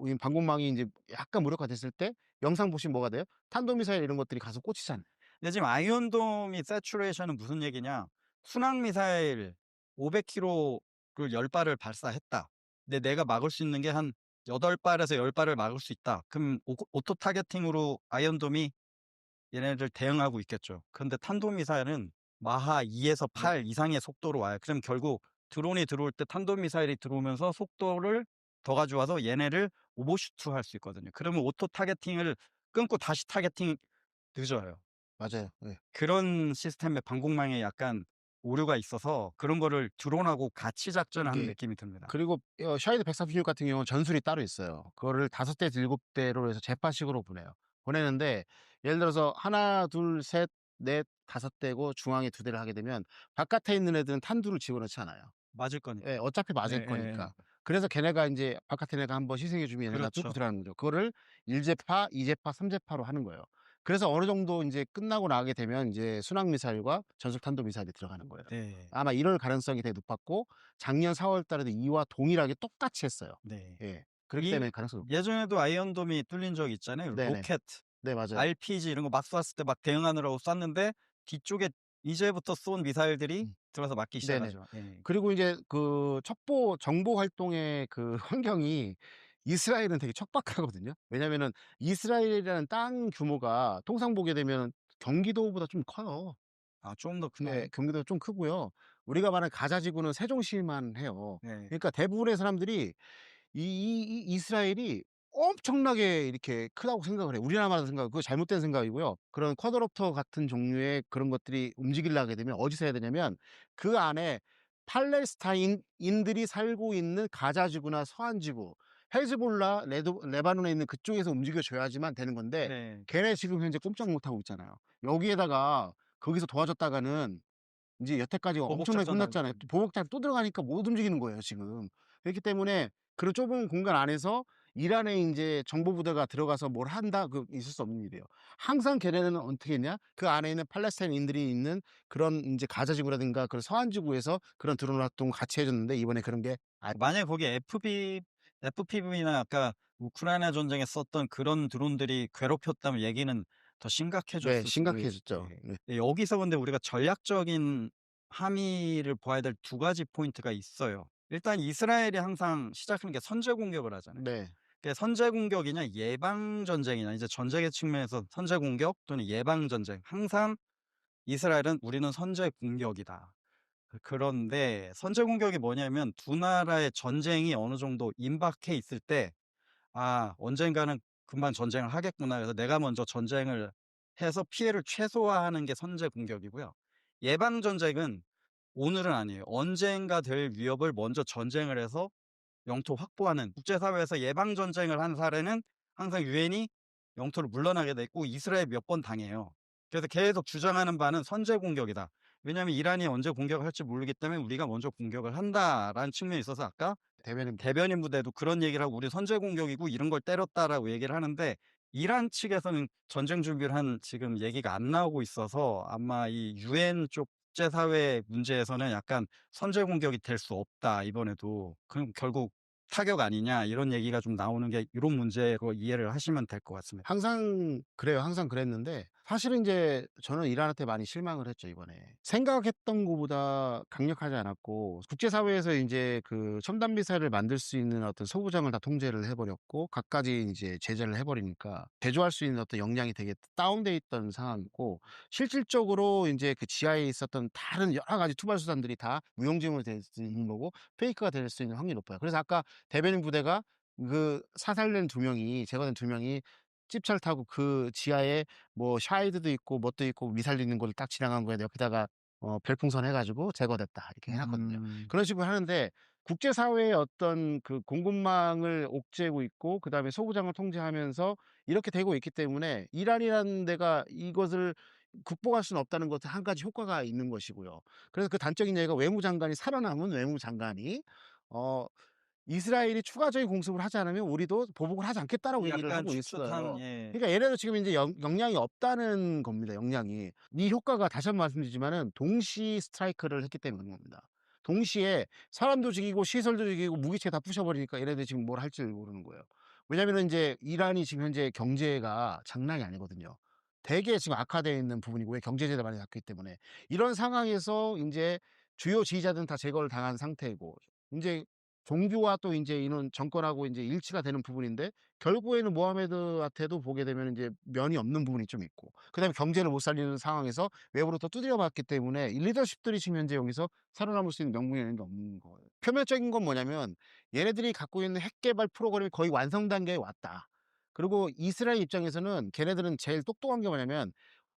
[SPEAKER 1] 이 방공망이 인제 약간 무력화됐을 때 영상 보시면 뭐가 돼요? 탄도미사일 이런 것들이 가서 꽂히잖아요.
[SPEAKER 2] 근데 지금 아이언돔이 세츄레이션은 무슨 얘기냐? 순항 미사일 500 킬로를 10 발을 발사했다. 근데 내가 막을 수 있는 게 한 8 발에서 10 발을 막을 수 있다. 그럼 오토 타겟팅으로 아이언돔이 얘네들 대응하고 있겠죠. 근데 탄도미사일은 마하 2에서
[SPEAKER 1] 네.
[SPEAKER 2] 8 이상의 속도로 와요. 그럼 결국 드론이 들어올 때 탄도미사일이 들어오면서 속도를 더 가져와서 얘네를 오버슈트 할 수 있거든요. 그러면 오토 타겟팅을 끊고 다시 타겟팅 늦어요.
[SPEAKER 1] 맞아요. 예.
[SPEAKER 2] 그런 시스템의 방공망에 약간 오류가 있어서 그런 거를 드론하고 같이 작전을 하는
[SPEAKER 1] 이게
[SPEAKER 2] 느낌이 듭니다.
[SPEAKER 1] 그리고 샤히드 136 같은 경우는 전술이 따로 있어요. 그거를 5 대 7 대로 해서 zet팟식으로 보내요. 보내는데 예를 들어서 하나 둘 셋 넷 다섯 대고 중앙에 2 대를 하게 되면 바깥에 있는 애들은 탄두를 집어넣지 않아요.
[SPEAKER 2] 맞을 거니까.
[SPEAKER 1] 예. 어차피 맞을
[SPEAKER 2] 예예예.
[SPEAKER 1] 거니까. 그래서 걔네가 인제 바깥에 애가 한번 희생해 주면 얘네가 뚫고
[SPEAKER 2] 그렇죠.
[SPEAKER 1] 들어가는 거죠. 그거를 1 제파, 2 제파, 3 제파로 하는 거예요. 그래서 어느 정도 인제 끝나고 나게 되면 인제 순항 미사일과 전속 탄도 미사일이 들어가는 거예요.
[SPEAKER 2] 네.
[SPEAKER 1] 아마 이럴 가능성이 되게 높았고 작년 4월 달에도 이와 동일하게 똑같이 했어요.
[SPEAKER 2] 네.
[SPEAKER 1] 예. 그렇기
[SPEAKER 2] 이
[SPEAKER 1] 때문에 가능성이 높죠.
[SPEAKER 2] 예전에도 아이언돔이 뚫린 적이 있잖아요.
[SPEAKER 1] 네네.
[SPEAKER 2] 로켓,
[SPEAKER 1] 네 맞아요.
[SPEAKER 2] RPG 이런 거 막 쐈을 때 막 대응하느라고 쐈는데 뒤쪽에 이제부터 쏜 미사일들이
[SPEAKER 1] 음.
[SPEAKER 2] 들어서 맞기
[SPEAKER 1] 네네.
[SPEAKER 2] 시작하죠. 예.
[SPEAKER 1] 그리고 인제 그 첩보 정보 활동의 그 환경이 이스라엘은 되게 척박하거든요. 왜냐면은 이스라엘이라는 땅 규모가 통상 보게 되면 경기도보다 좀 커요.
[SPEAKER 2] 아 좀 더
[SPEAKER 1] 네.
[SPEAKER 2] 크나요?
[SPEAKER 1] 경기도가 좀 크고요. 우리가 말하는 가자 지구는 세종시만 해요.
[SPEAKER 2] 네.
[SPEAKER 1] 그러니까 대부분의 사람들이 이스라엘이 엄청나게 이렇게 크다고 생각을 해요. 우리나라만 생각 그거 잘못된 생각이고요. 그런 쿼드롭터 같은 종류의 그런 것들이 움직이려 하게 되면 어디서 해야 되냐면 그 안에 팔레스타인인들이 살고 있는 가자 지구나 서안 지구, 헤즈볼라, 레바논에 있는 그쪽에서 움직여 줘야지만 되는 건데
[SPEAKER 2] 네.
[SPEAKER 1] 걔네 지금 현재 꼼짝 못 하고 있잖아요. 여기에다가 거기서 도와줬다가는 인제 여태까지
[SPEAKER 2] 보복
[SPEAKER 1] 엄청나게
[SPEAKER 2] 작전 나갈
[SPEAKER 1] 혼났잖아요.
[SPEAKER 2] 거예요.
[SPEAKER 1] 보복작 또 들어가니까 못 움직이는 거예요 지금. 그렇기 때문에 그런 좁은 공간 안에서 이란에 인제 정보부대가 들어가서 뭘 한다 그 있을 수 없는 일이에요. 항상 걔네는 어떻게 했냐? 그 안에 있는 팔레스타인인들이 있는 그런 인제 가자 지구라든가 그런 서한 지구에서 그런 드론 활동을 같이 해 줬는데 이번에 그런 게
[SPEAKER 2] 만약에 거기에 FPV나 아까 우크라이나 전쟁에 썼던 그런 드론들이 괴롭혔다면 얘기는 더
[SPEAKER 1] 네
[SPEAKER 2] 심각해졌을 수도
[SPEAKER 1] 심각해졌죠.
[SPEAKER 2] 예.
[SPEAKER 1] 네.
[SPEAKER 2] 여기서 근데 우리가 전략적인 함의를 봐야 될 두 가지 포인트가 있어요. 일단 이스라엘이 항상 시작하는 게 선제 공격을 하잖아요.
[SPEAKER 1] 네.
[SPEAKER 2] 그게 선제 공격이냐 예방 전쟁이냐, 이제 전쟁의 측면에서 선제 공격 또는 예방 전쟁, 항상 이스라엘은 "우리는 선제 공격이다." 그런데 선제 공격이 뭐냐면 두 나라의 전쟁이 어느 정도 임박해 있을 때 '아 언젠가는 금방 전쟁을 하겠구나. 그래서 내가 먼저 전쟁을 해서 피해를 최소화하는 게 선제 공격이고요.' 예방 전쟁은 오늘은 아니에요. 언젠가 될 위협을 먼저 전쟁을 해서 영토 확보하는, 국제사회에서 예방 전쟁을 한 사례는 항상 유엔이 영토를 물러나게 돼 있고 이스라엘이 몇 번 당해요. 그래서 계속 주장하는 바는 선제 공격이다. 왜냐하면 이란이 언제 공격을 할지 모르기 때문에 우리가 먼저 공격을 한다라는 측면이 있어서 아까
[SPEAKER 1] 대변인
[SPEAKER 2] 대변인 부대도 그런 얘기를 하고 "우리 선제 공격이고 이런 걸 때렸다."라고 얘기를 하는데, 이란 측에서는 전쟁 준비를 한 지금 얘기가 안 나오고 있어서 아마 이 유엔 쪽 국제사회 문제에서는 약간 "선제 공격이 될 수 없다 이번에도. 그럼 결국 타격 아니냐." 이런 얘기가 좀 나오는 게, 요런 문제로 이해를 하시면 될 것 같습니다.
[SPEAKER 1] 항상 그래요. 항상 그랬는데 사실은 인제 저는 이란한테 많이 실망을 했죠 이번에. 생각했던 것보다 강력하지 않았고 국제사회에서 인제 그 첨단 미사일을 만들 수 있는 어떤 소부장을 다 통제를 해 버렸고 갖가지 이제 제재를 해 버리니까 제조할 수 있는 어떤 역량이 되게 다운돼 있던 상황이고 실질적으로 인제 그 지하에 있었던 다른 여러 가지 투발 수단들이 다 무용지물이 될 수 있는 거고 페이크가 될 수 있는 확률이 높아요. 그래서 아까 대변인 부대가 그 사살된 두 명이 제거된 두 명이 찝차를 타고 그 지하에 뭐 샤히드도 있고 뭣도 있고 미사일도 있는 곳을 딱 지나간 거에 옆에다가 별풍선 해 가지고 "제거됐다." 이렇게 해 놨거든요.
[SPEAKER 2] 음.
[SPEAKER 1] 그런 식으로 하는데 국제사회의 어떤 그 공급망을 옥죄고 있고 그다음에 소부장을 통제하면서 이렇게 되고 있기 때문에 이란이라는 데가 이것을 극복할 수는 없다는 것도 한 가지 효과가 있는 것이고요. 그래서 그 단적인 예가 외무장관이 살아남은 외무장관이 어 "이스라엘이 추가적인 공습을 하지 않으면 우리도 보복을 하지 않겠다."라고 얘기를
[SPEAKER 2] 약간
[SPEAKER 1] 하고
[SPEAKER 2] 추측한,
[SPEAKER 1] 있어요.
[SPEAKER 2] 예.
[SPEAKER 1] 그러니까 얘네도 지금 인제 역량이 없다는 겁니다, 역량이. 이 효과가 다시 한번 말씀드리지만은 동시 스트라이크를 했기 때문에 그런 겁니다. 동시에 사람도 죽이고 시설도 죽이고 무기체 다 부셔 버리니까 얘네들이 지금 뭘 할지를 모르는 거예요. 왜냐하면은 인제 이란이 지금 현재 경제가 장난이 아니거든요. 되게 지금 악화되어 있는 부분이고 왜 경제 제재를 많이 받기 때문에. 이런 상황에서 인제 주요 지휘자들은 다 제거를 당한 상태이고 인제 종교와 또 인제 이런 정권하고 인제 일치가 되는 부분인데 결국에는 모하메드한테도 보게 되면 인제 면이 없는 부분이 좀 있고 그다음에 경제를 못 살리는 상황에서 외부로부터 두드려 맞기 때문에 이 리더십들이 지금 현재 여기서 살아남을 수 있는 명분이 없는 거예요. 표면적인 건 뭐냐면 얘네들이 갖고 있는 핵 개발 프로그램이 거의 완성 단계에 왔다. 그리고 이스라엘 입장에서는 걔네들은 제일 똑똑한 게 뭐냐면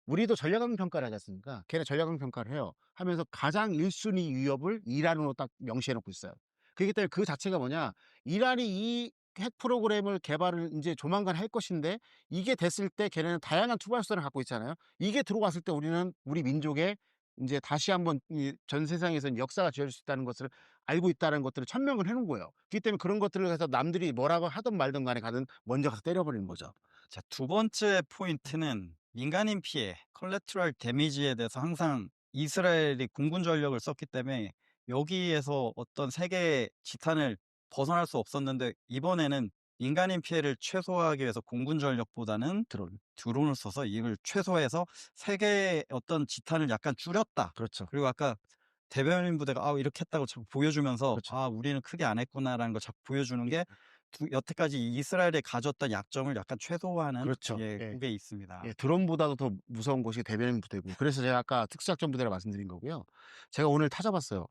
[SPEAKER 1] 우리도 전략核평가를 하지 않습니까? 걔네 전략核평가를 해요. 하면서 가장 1 순위 위협을 이란으로 딱 명시해 놓고 있어요. 그렇기 때문에 그 자체가 뭐냐 이란이 이 핵 프로그램을 개발을 인제 조만간 할 것인데 이게 됐을 때 걔네는 다양한 투발 수단을 갖고 있잖아요. 이게 들어왔을 때 우리는 우리 민족의 인제 다시 한번 이 전 세상에서는 역사가 지어질 수 있다는 것을 알고 있다는 것들을 천명을 해 놓은 거예요. 그렇기 때문에 그런 것들을 해서 남들이 뭐라고 하든 말든 간에 가든 먼저 가서 때려 버리는 거죠.
[SPEAKER 2] 자, 두 번째 포인트는 민간인 피해, collateral damage에 대해서 항상 이스라엘이 공군 전력을 썼기 때문에 여기에서 어떤 세계의 지탄을 벗어날 수 없었는데, 이번에는 민간인 피해를 최소화하기 위해서 공군 전력보다는
[SPEAKER 1] 드론.
[SPEAKER 2] 드론을 써서 이걸 최소화해서 세계의 어떤 지탄을 약간 줄였다.
[SPEAKER 1] 그렇죠.
[SPEAKER 2] 그리고 아까 대변인 부대가 이렇게 했다고 자꾸 보여주면서
[SPEAKER 1] 그렇죠.
[SPEAKER 2] '아 우리는 크게 안 했구나.'라는 걸 자꾸 보여주는 게 여태까지 이스라엘이 가졌던 약점을 약간 최소화하는,
[SPEAKER 1] 그렇죠.
[SPEAKER 2] 예,
[SPEAKER 1] 예.
[SPEAKER 2] 그게 있습니다.
[SPEAKER 1] 예 드론보다도 더 무서운 것이 대변인 부대고 그래서 제가 아까 특수작전 부대라 말씀드린 거고요. 제가 오늘 찾아봤어요.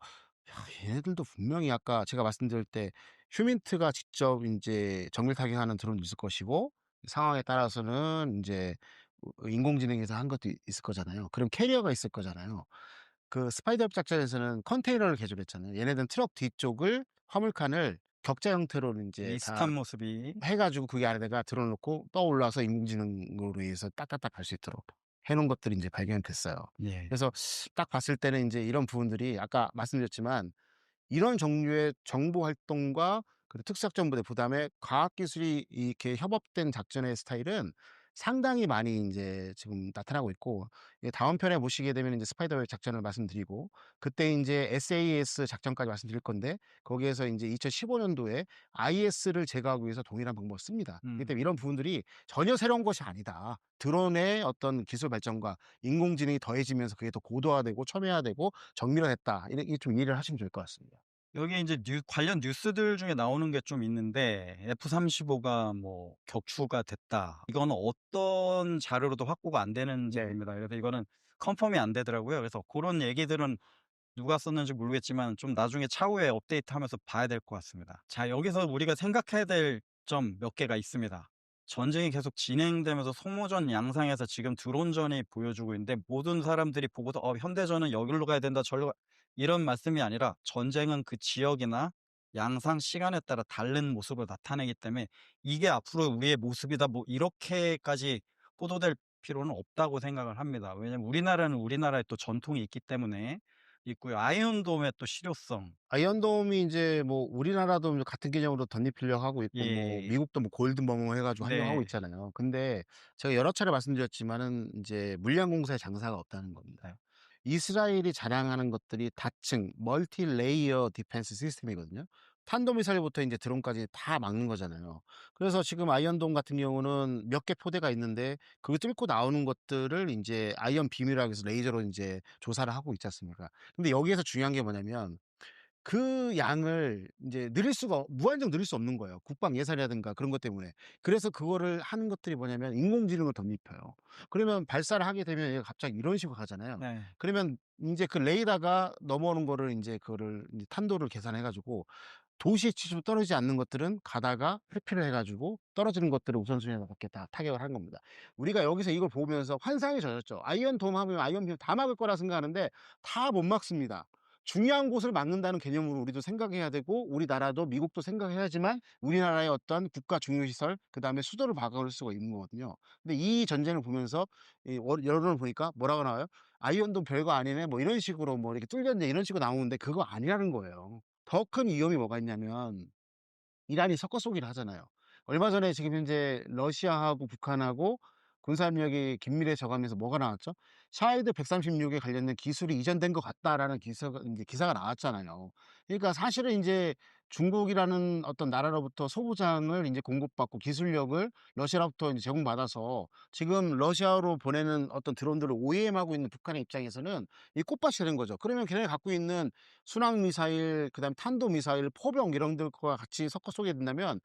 [SPEAKER 1] 야 얘네들도 분명히 아까 제가 말씀드릴 때 휴민트가 직접 인제 정밀 타격하는 드론도 있을 것이고 상황에 따라서는 인제 인공지능에서 한 것도 있을 거잖아요. 그럼 캐리어가 있을 거잖아요. 그 스파이더업 작전에서는 컨테이너를 개조했잖아요. 얘네들은 트럭 뒤쪽을 화물칸을 격자 형태로 인제 다
[SPEAKER 2] 리스트한 모습이.
[SPEAKER 1] 해 가지고 거기 안에다가 들어 놓고 떠올라서 인공지능으로 의해서 딱딱딱 갈 수 있도록 해 놓은 것들이 인제 발견이 됐어요.
[SPEAKER 2] 예.
[SPEAKER 1] 그래서 딱 봤을 때는 인제 이런 부분들이 아까 말씀드렸지만 이런 종류의 정보 활동과 그리고 특수작전부대 그다음에 과학기술이 이렇게 협업된 작전의 스타일은 상당히 많이 인제 지금 나타나고 있고, 예 다음 편에 보시게 되면 인제 스파이더웹 작전을 말씀드리고, 그때 인제 SAS 작전까지 말씀드릴 건데, 거기에서 인제 2015 년도에 IS를 제거하기 위해서 동일한 방법을 씁니다. 그렇기
[SPEAKER 2] 음.
[SPEAKER 1] 때문에 이런 부분들이 전혀 새로운 것이 아니다. 드론의 어떤 기술 발전과 인공지능이 더해지면서 그게 더 고도화되고 첨예화되고 정밀화됐다. 이렇게 좀 이해를 하시면 좋을 것 같습니다.
[SPEAKER 2] 여기에 인제 관련 뉴스들 중에 나오는 게 좀 있는데 F-35가 뭐 격추가 됐다. 이거는 어떤 자료로도 확보가 안 되는지
[SPEAKER 1] 네.
[SPEAKER 2] 봅니다. 그래서 이거는 컨펌이 안 되더라고요. 그래서 고런 얘기들은 누가 썼는지 모르겠지만 좀 나중에 차후에 업데이트하면서 봐야 될 것 같습니다. 자, 여기서 우리가 생각해야 될 점 몇 개가 있습니다. 전쟁이 계속 진행되면서 소모전 양상에서 지금 드론전이 보여주고 있는데, 모든 사람들이 보고도 현대전은 여기로 가야 된다, 저리로 이런 말씀이 아니라, 전쟁은 그 지역이나 양상, 시간에 따라 다른 모습을 나타내기 때문에 이게 앞으로 우리의 모습이다, 뭐 이렇게까지 보도될 필요는 없다고 생각을 합니다. 왜냐면 우리나라는 우리나라의 또 전통이 있기 때문에 있고요. 아이언돔의 또 실효성.
[SPEAKER 1] 아이언돔이 인제 뭐 우리나라도 이제 같은 개념으로 덧입히려고 하고 있고, 뭐
[SPEAKER 2] 예.
[SPEAKER 1] 미국도 뭐 골드머머 해 가지고 하려고 하고
[SPEAKER 2] 네.
[SPEAKER 1] 있잖아요. 근데 제가 여러 차례 말씀드렸지만은 인제 물량공사에 장사가 없다는 겁니다.
[SPEAKER 2] 네.
[SPEAKER 1] 이스라엘이 자랑하는 것들이 다층 멀티 레이어 디펜스 시스템이거든요. 탄도미사일부터 인제 드론까지 다 막는 거잖아요. 그래서 지금 아이언돔 같은 경우는 몇 개 포대가 있는데, 그 뚫고 나오는 것들을 인제 아이언 빔이라고 해서 레이저로 인제 조사를 하고 있지 않습니까? 근데 여기에서 중요한 게 뭐냐면, 그 양을 인제 늘릴 수가 무한정 늘릴 수 없는 거예요, 국방 예산이라든가 그런 것 때문에. 그래서 그거를 하는 것들이 뭐냐면 인공지능을 덧입혀요. 그러면 발사를 하게 되면 얘가 갑자기 이런 식으로 가잖아요.
[SPEAKER 2] 네.
[SPEAKER 1] 그러면 인제 그 레이더가 넘어오는 거를 인제 그거를 인제 탄도를 계산해 가지고 도시에 직접 떨어지지 않는 것들은 가다가 회피를 해 가지고 떨어지는 것들을 우선순위에 맞게 다 타격을 한 겁니다. 우리가 여기서 이걸 보면서 환상에 젖었죠. 아이언돔 하면 아이언빔 다 막을 거라 생각하는데 다 못 막습니다. 중요한 곳을 막는다는 개념으로 우리도 생각해야 되고, 우리나라도 미국도 생각해야지만 우리나라의 어떤 국가 중요시설 그다음에 수도를 막을 수가 있는 거거든요. 근데 이 전쟁을 보면서 이 여론을 보니까 뭐라고 나와요? "아이언돔 별거 아니네." 뭐 이런 식으로, 뭐 이렇게 "뚫렸네." 이런 식으로 나오는데 그거 아니라는 거예요. 더 큰 위험이 뭐가 있냐면, 이란이 섞어 쏘기를 하잖아요. 얼마 전에 지금 현재 러시아하고 북한하고 군사협력이 긴밀해져 가면서 뭐가 나왔죠? 샤헤드 136에 관련된 기술이 이전된 것 같다라는 기사가 인제 기사가 나왔잖아요. 그러니까 사실은 인제 중국이라는 어떤 나라로부터 소부장을 인제 공급받고 기술력을 러시아로부터 인제 제공받아서 지금 러시아로 보내는 어떤 드론들을 OEM하고 있는 북한의 입장에서는 이 꽃밭이 되는 거죠. 그러면 걔네가 갖고 있는 순항 미사일, 그다음에 탄도 미사일, 포병 이런 들과 같이 섞어 쏘게 된다면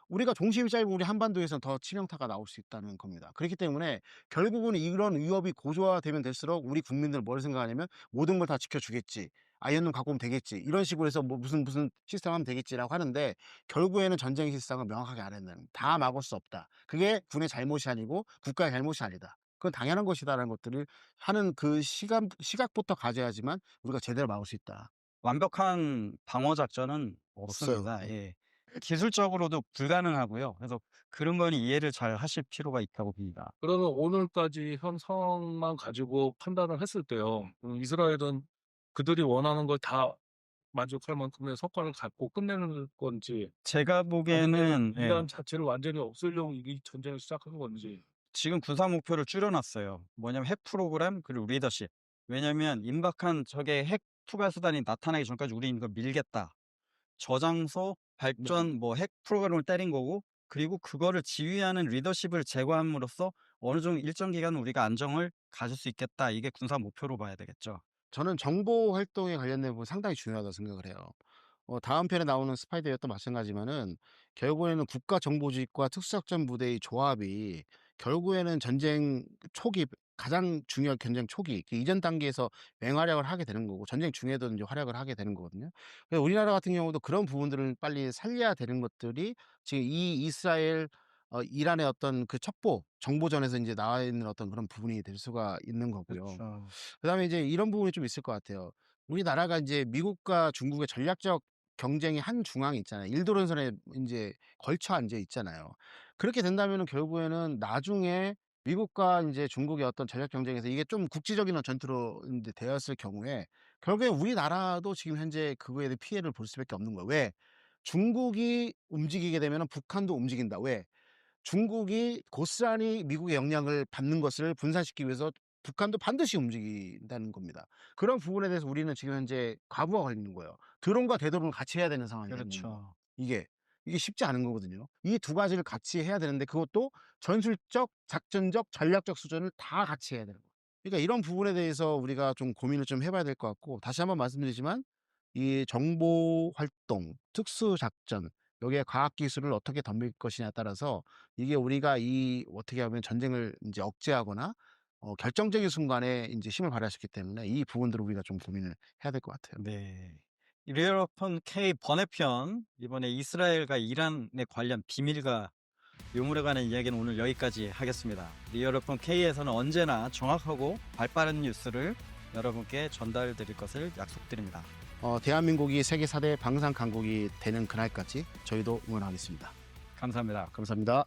[SPEAKER 1] 우리가 중심이 짧은 우리 한반도에서는 더 치명타가 나올 수 있다는 겁니다. 그렇기 때문에 결국은 이런 위협이 고조화되면 될수록 우리 국민들은 뭘 생각하냐면 '모든 걸 다 지켜주겠지. 아이언돔 갖고 오면 되겠지. 이런 식으로 해서 뭐 무슨 시스템 하면 되겠지.'라고 하는데, 결국에는 전쟁의 실상을 명확하게 알아내는, 다 막을 수 없다. 그게 군의 잘못이 아니고 국가의 잘못이 아니다. 그건 당연한 것이다라는 것들을 하는 그 시각부터 가져야지만 우리가 제대로 막을 수 있다.
[SPEAKER 2] 완벽한 방어 작전은
[SPEAKER 1] 없어요.
[SPEAKER 2] 없습니다.
[SPEAKER 1] 네.
[SPEAKER 2] 예. 기술적으로도 불가능하고요. 그래서 그런 건 이해를 잘 하실 필요가 있다고 봅니다.
[SPEAKER 3] 그러면 오늘까지 현 상황만 가지고 판단을 했을 때요. 이스라엘은 그들이 원하는 걸 다 만족할 만큼의 성과를 갖고 끝내는 건지,
[SPEAKER 2] 제가
[SPEAKER 3] 아니면
[SPEAKER 2] 보기에는 예,
[SPEAKER 3] 이란 자체를 완전히 없애려고 이 전쟁을 시작한 건지.
[SPEAKER 2] 지금 군사 목표를 줄여 놨어요. 뭐냐면 핵 프로그램, 그리고 리더십. 왜냐면 임박한 적의 핵 투과 수단이 나타나기 전까지 우리는 이걸 밀겠다. 저장소,
[SPEAKER 1] 네.
[SPEAKER 2] 발전, 뭐 핵 프로그램을 때린 거고, 그리고 그거를 지휘하는 리더십을 제거함으로써 어느 정도 일정 기간 우리가 안정을 가질 수 있겠다. 이게 군사 목표로 봐야 되겠죠.
[SPEAKER 1] 저는 정보 활동에 관련된 부분 상당히 중요하다고 생각을 해요. 다음 편에 나오는 스파이더웨어도 마찬가지지만은 결국에는 국가정보주의과 특수작전 부대의 조합이 결국에는 전쟁 초기, 가장 중요한 전쟁 초기 그 이전 단계에서 맹활약을 하게 되는 거고, 전쟁 중에도 인제 활약을 하게 되는 거거든요. 그래서 우리나라 같은 경우도 그런 부분들을 빨리 살려야 되는 것들이 지금 이 이스라엘 이란의 어떤 그 첩보 정보전에서 인제 나와 있는 어떤 그런 부분이 될 수가 있는 거고요.
[SPEAKER 2] 그렇죠.
[SPEAKER 1] 그다음에 이제 이런 부분이 좀 있을 것 같아요. 우리나라가 인제 미국과 중국의 전략적 경쟁의 한 중앙에 있잖아요. 일도론선에 인제 걸쳐 앉아 있잖아요. 그렇게 된다면은 결국에는 나중에 미국과 인제 중국의 어떤 전략 경쟁에서 이게 좀 국지적인 전투로 인제 되었을 경우에 결국에 우리나라도 지금 현재 그거에 대해 피해를 볼 수밖에 없는 거예요. 왜? 중국이 움직이게 되면 북한도 움직인다. 왜? 중국이 고스란히 미국의 영향을 받는 것을 분산시키기 위해서 북한도 반드시 움직인다는 겁니다. 그런 부분에 대해서 우리는 지금 현재 과부하 걸리는 거예요. 드론과 되도록은 같이 해야 되는 상황이 되는 거예요.
[SPEAKER 2] 그렇죠.
[SPEAKER 1] 이게 쉽지 않은 거거든요. 이 두 가지를 같이 해야 되는데 그것도 전술적, 작전적, 전략적 수준을 다 같이 해야 되는 거예요. 그러니까 이런 부분에 대해서 우리가 좀 고민을 좀 해 봐야 될 것 같고, 다시 한번 말씀드리지만 이 정보 활동, 특수 작전, 여기에 과학 기술을 어떻게 덤빌 것이냐에 따라서 이게 우리가 이 어떻게 하면 전쟁을 인제 억제하거나 결정적인 순간에 인제 힘을 발휘할 수 있기 때문에 이 부분들을 우리가 좀 고민을 해야 될 것 같아요.
[SPEAKER 2] 네. 리얼오픈 K 번외편, 이번에 이스라엘과 이란에 관련 비밀과 유물에 관한 이야기는 오늘 여기까지 하겠습니다. 리얼오픈 K에서는 언제나 정확하고 발빠른 뉴스를 여러분께 전달 드릴 것을 약속드립니다.
[SPEAKER 1] 대한민국이 세계 4대 방산 강국이 되는 그날까지 저희도 응원하겠습니다.
[SPEAKER 2] 감사합니다.
[SPEAKER 1] 감사합니다.